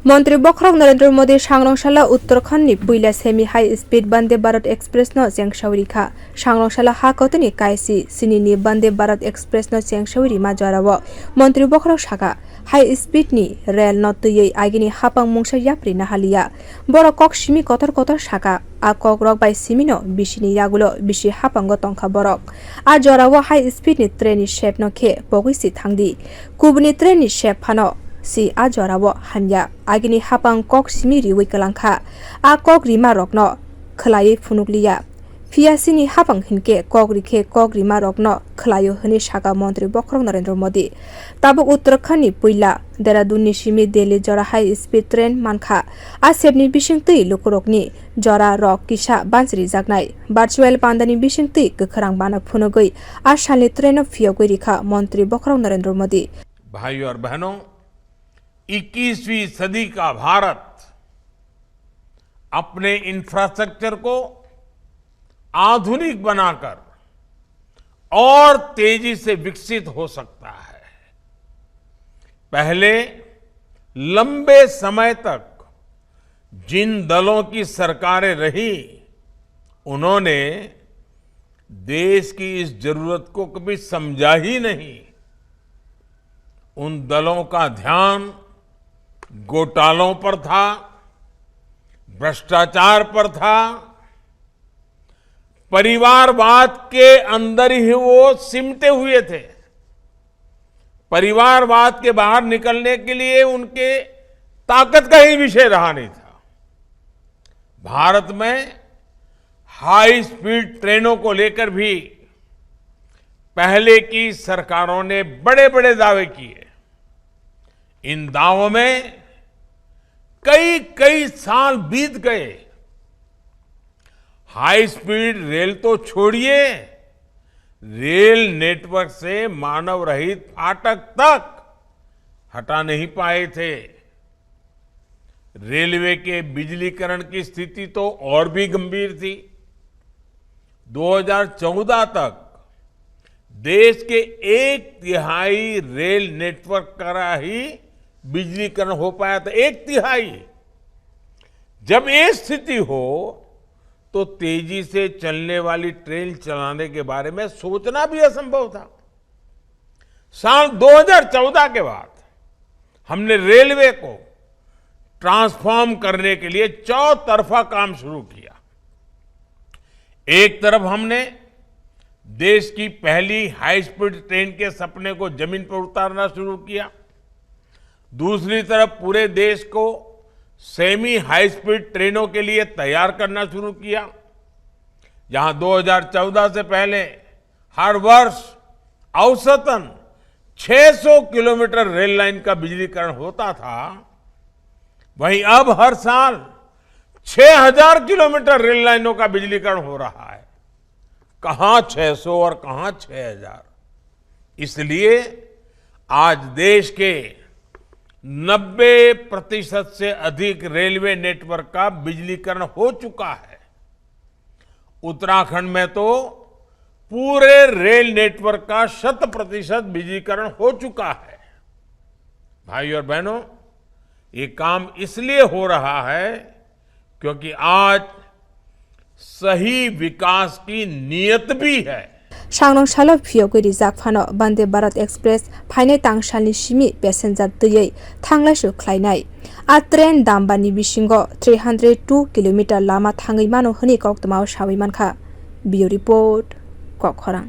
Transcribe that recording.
मंत्री बखरक नरेंद्र मोदी सांग्रंशाला उत्तराखंड पुइला semi high speed Vande Bharat express न चेंगसावरीखा सांग्रंशाला हा कतनी कायसी सिनी वंदे भारत एक्सप्रेस न चेंगसावरी मा जराव मंत्री बखरक सागा हाई स्पीड नि रेल न तुयै आगिनी हापांग मुंगसा याप्रि नाहालिया बर कक सिमी कतर कतर सागा आ कक रक बाय सिमिनो बिसिनि यागुलो बिसि हापांग तंखा बरक आ जराव हाई स्पीड नि ट्रेन नि शेप न खे बगुइसि थांगदी कुबनि ट्रेन नि शेप फानो si a jorawo hanya agini hapang kok simi riwi kalangkha a kok rima rokno khlai phunukliya fiasini hapang hinke kok rikhe kok rima rokno khlayo hini saga mantri bokhrok narendra modi tabuk uttarakhand ni puila deradun ni simi delhi jora high speed train mankha a sebni bisingtui lukurokni jora rok kisa bansri jagnai virtual pandani bisingtui gkhrang bana phunugoi a sali train of fiogoi rikha mantri bokhrok narendra modi भाइयों और बहनों 21वीं सदी का भारत अपने infrastructure को आधुनिक बनाकर और तेजी से विकसित हो सकता है। पहले लंबे समय तक जिन दलों की सरकारें रही उन्होंने देश की इस जरूरत को कभी समझा ही नहीं। उन दलों का ध्यान घोटालों पर था, भ्रष्टाचार पर था, परिवारवाद के अंदर ही वो सिमटे हुए थे। परिवारवाद के बाहर निकलने के लिए उनके ताकत का ही विषय रहा नहीं था। भारत में हाई स्पीड ट्रेनों को लेकर भी पहले की सरकारों ने बड़े बड़े दावे किए। इन दावों में कई साल बीत गए। हाई स्पीड रेल तो छोड़िए, रेल नेटवर्क से मानव रहित फाटक तक हटा नहीं पाए थे। रेलवे के बिजलीकरण की स्थिति तो और भी गंभीर थी। 2014 तक देश के 1/3 रेल नेटवर्क का ही बिजलीकरण हो पाया था। 1/3। जब ये स्थिति हो तो तेजी से चलने वाली ट्रेन चलाने के बारे में सोचना भी असंभव था। साल 2014 के बाद हमने रेलवे को ट्रांसफॉर्म करने के लिए चौतरफा काम शुरू किया। एक तरफ हमने देश की पहली हाई स्पीड ट्रेन के सपने को जमीन पर उतारना शुरू किया। दूसरी तरफ पूरे देश को सेमी हाई स्पीड ट्रेनों के लिए तैयार करना शुरू किया। जहां 2014 से पहले हर वर्ष औसतन 600 किलोमीटर रेल लाइन का बिजलीकरण होता था, वहीं अब हर साल 6000 किलोमीटर रेल लाइनों का बिजलीकरण हो रहा है। कहां 600 और कहां 6000। इसलिए आज देश के 90% से अधिक रेलवे नेटवर्क का बिजलीकरण हो चुका है। उत्तराखंड में तो पूरे रेल नेटवर्क का 100% बिजलीकरण हो चुका है। भाइयों और बहनों, ये काम इसलिए हो रहा है क्योंकि आज सही विकास की नीयत भी है। सांग्रंशाला फियोगै रिजाक फानो वंदे भारत एक्सप्रेस फाइने तांगसालनि सिमी पेसेंजार तयै थांलासु ख्लायनाय आ ट्रेन दामबानि बिसिंगो 302 किलोमीटर लामा थाङै मानो हनि कक्तमाव सावै मानखा। बियो रिपोर्ट कखरां।